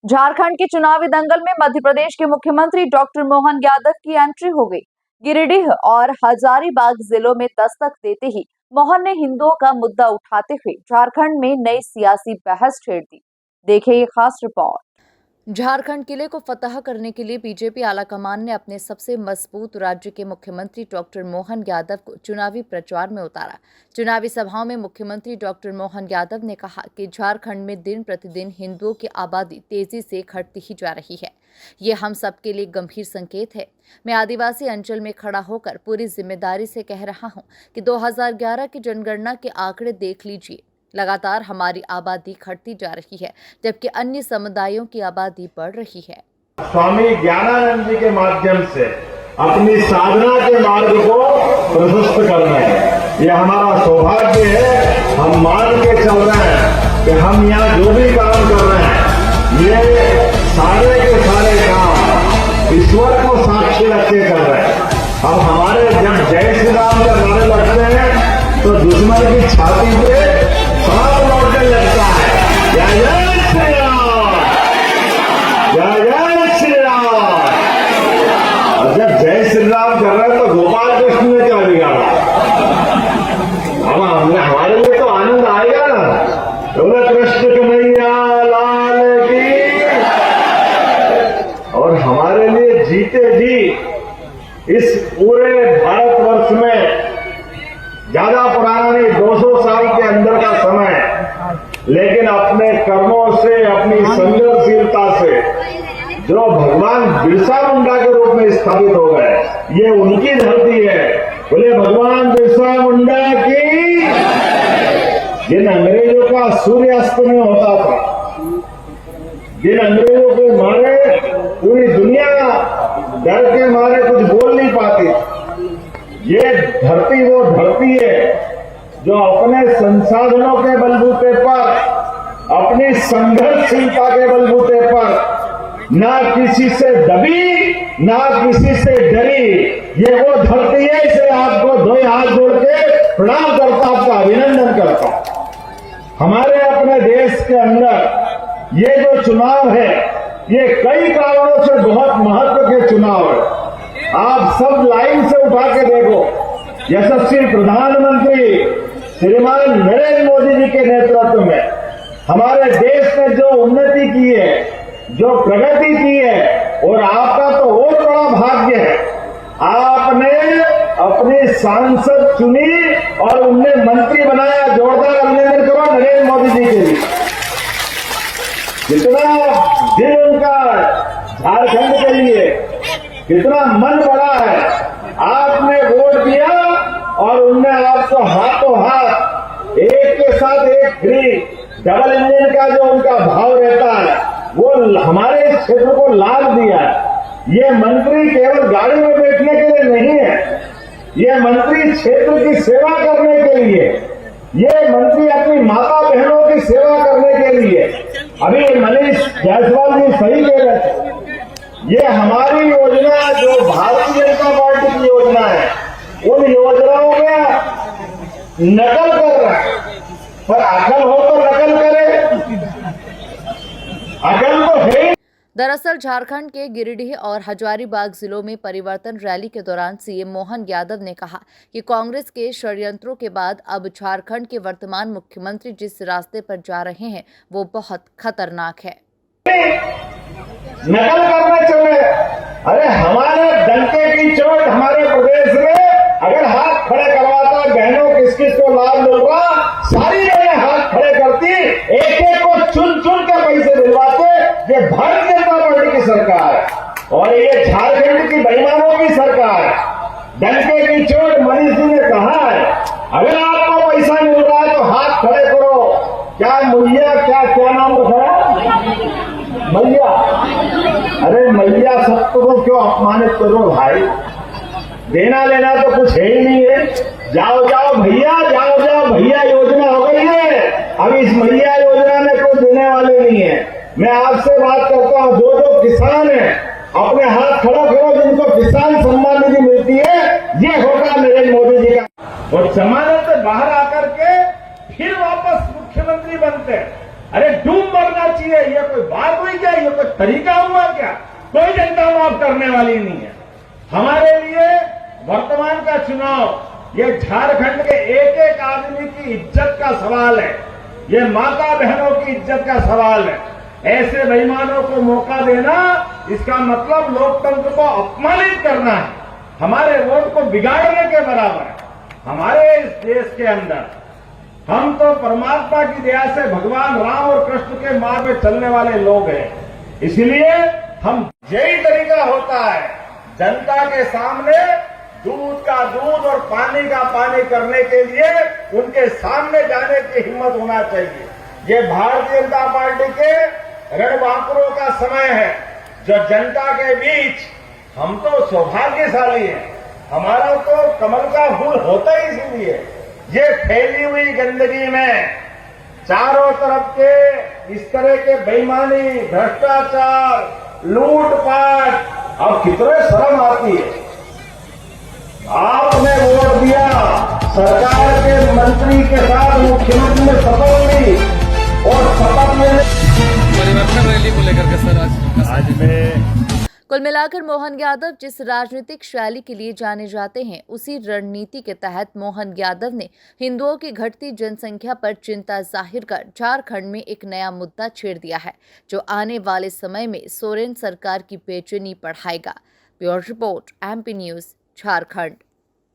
झारखंड के चुनावी दंगल में मध्य प्रदेश के मुख्यमंत्री डॉक्टर मोहन यादव की एंट्री हो गई। गिरिडीह और हजारीबाग जिलों में दस्तक देते ही मोहन ने हिंदुओं का मुद्दा उठाते हुए झारखंड में नई सियासी बहस छेड़ दी। देखिए ये खास रिपोर्ट। झारखंड किले को फतह करने के लिए बीजेपी आलाकमान ने अपने सबसे मजबूत राज्य के मुख्यमंत्री डॉक्टर मोहन यादव को चुनावी प्रचार में उतारा। चुनावी सभाओं में मुख्यमंत्री डॉक्टर मोहन यादव ने कहा कि झारखंड में दिन प्रतिदिन हिंदुओं की आबादी तेजी से घटती ही जा रही है। ये हम सबके लिए गंभीर संकेत है। मैं आदिवासी अंचल में खड़ा होकर पूरी जिम्मेदारी से कह रहा हूँ कि 2011 की जनगणना के आंकड़े देख लीजिए। लगातार हमारी आबादी घटती जा रही है, जबकि अन्य समुदायों की आबादी बढ़ रही है। स्वामी ज्ञानानंद जी के माध्यम से अपनी साधना के मार्ग को प्रशस्त करना है। यह हमारा सौभाग्य है। हम मान के चल रहे हैं कि हम यहाँ जो भी काम कर रहे हैं, ये सारे के सारे काम ईश्वर को साक्षी रख के कर रहे हैं। अब हमारे जब जय श्री राम के नारे लगते हैं तो दुश्मन की छाती पे सांप लौटने लगता है। जय जय श्री राम, जय जय श्री राम। और जब जय श्री राम कर रहे हैं तो गोपाल कृष्ण ने क्या बिगाड़ा? हमारे लिए तो आनंद आएगा ना। बोले कृष्ण कन्हैया लाल की। और हमारे लिए जीते जी इस पूरे भारतवर्ष में ज्यादा पुराना नहीं, 200 साल के अंदर का समय, लेकिन अपने कर्मों से, अपनी संघर्षशीलता से जो भगवान बिरसा मुंडा के रूप में स्थापित हो गए, ये उनकी धरती है। बोले भगवान बिरसा मुंडा की। जिन अंग्रेजों का सूर्यास्त में होता था, जिन अंग्रेजों को मारे पूरी दुनिया डर के मारे कुछ बोल नहीं पाती। ये धरती वो धरती है जो अपने संसाधनों के बलबूते पर, अपनी संघर्षशीलता के बलबूते पर ना किसी से दबी, ना किसी से डरी। ये वो धरती है। इसे आपको दो हाथ जोड़ के प्रणाम करता, आपका अभिनंदन करता। हमारे अपने देश के अंदर ये जो चुनाव है, ये कई कारणों से बहुत महत्व के चुनाव है। आप सब लाइन से उठा के देखो। यशस्वी प्रधानमंत्री श्रीमान नरेंद्र मोदी जी के नेतृत्व में हमारे देश ने जो उन्नति की है, जो प्रगति की है, और आपका तो और बड़ा भाग्य है, आपने अपनी सांसद चुनी और उन्हें मंत्री बनाया। जोरदार अभिनंदन करो नरेंद्र मोदी जी के लिए। कितना दिल उनका झारखंड के लिए, कितना मन बड़ा है। आपने वोट दिया और उनने आपको हाथों हाथ एक के साथ एक फ्री डबल इंजन का जो उनका भाव रहता है, वो हमारे इस क्षेत्र को लाभ दिया है। ये मंत्री केवल गाड़ी में बैठने के लिए नहीं है, ये मंत्री क्षेत्र की सेवा करने के लिए, ये मंत्री अपनी माता बहनों की सेवा करने के लिए। अभी मनीष जायसवाल जी सही कह रहे थे, ये हमारी योजना जो भारतीय जनता पार्टी की योजना है, उन योजनाओं में नकल कर रहा है। पर अकल हो तो नकल करे, अकल तो है। दरअसल झारखंड के गिरिडीह और हजारीबाग जिलों में परिवर्तन रैली के दौरान सीएम मोहन यादव ने कहा कि कांग्रेस के षड्यंत्रों के बाद अब झारखंड के वर्तमान मुख्यमंत्री जिस रास्ते पर जा रहे हैं वो बहुत खतरनाक है। नकल करने चले। अरे हमारे डंके की चोट हमारे प्रदेश में अगर हाथ खड़े करवाता, बहनों किस किस को लाभ मिलता, सारी बहनें हाथ खड़े करती, एक एक को चुन चुन के पैसे दिलवाते। ये भारतीय जनता पार्टी की सरकार है और ये झारखंड की बेईमानों की सरकार है। डंके की चोट मनीष जी ने कहा है, अगर आपको पैसा मिल रहा है तो हाथ खड़े करो। क्या मैया, क्या नाम रखा? मैया। अरे मैया सबको तो क्यों अपमानित करो भाई? देना लेना तो कुछ है ही नहीं है। जाओ जाओ भैया, जाओ जाओ भैया योजना हो गई है। अब इस मैया योजना में कोई देने वाले नहीं है। मैं आपसे बात करता हूँ, जो किसान है अपने हाथ खड़ा करो। जिनको किसान सम्मान निधि मिलती है, ये होगा नरेंद्र मोदी जी का। और जमानत से बाहर आकर के फिर वापस मुख्यमंत्री बनते। अरे डूब मरना चाहिए। ये कोई बात हुई क्या? ये कोई तरीका हुआ क्या? कोई जनता माफ करने वाली नहीं है। हमारे लिए वर्तमान का चुनाव ये झारखंड के एक एक आदमी की इज्जत का सवाल है। ये माता बहनों की इज्जत का सवाल है। ऐसे बेईमानों को मौका देना, इसका मतलब लोकतंत्र को अपमानित करना है, हमारे वोट को बिगाड़ने के बराबर है। हमारे इस देश के अंदर हम तो परमात्मा की दया से भगवान राम और कृष्ण के मार्ग पे चलने वाले लोग हैं। इसलिए हम यही तरीका होता है जनता के सामने दूध का दूध और पानी का पानी करने के लिए उनके सामने जाने की हिम्मत होना चाहिए। ये भारतीय जनता पार्टी के रणबांकुरों का समय है, जो जनता के बीच हम तो सौभाग्यशाली हैं। हमारा तो कमल का फूल होता ही इसीलिए। ये फैली हुई गंदगी में चारों तरफ के इस तरह के बेईमानी, भ्रष्टाचार, लूटपाट, अब कितने शर्म आती है। आपने वोट दिया, सरकार के मंत्री के साथ मुख्यमंत्री ने शपथ ली और शपथ लेने परिवर्तन रैली को लेकर के सर आज में कुल मिलाकर मोहन यादव जिस राजनीतिक शैली के लिए जाने जाते हैं, उसी रणनीति के तहत मोहन यादव ने हिंदुओं की घटती जनसंख्या पर चिंता जाहिर कर झारखंड में एक नया मुद्दा छेड़ दिया है, जो आने वाले समय में सोरेन सरकार की बेचैनी बढ़ाएगा। Bureau report, MP news, Jharkhand.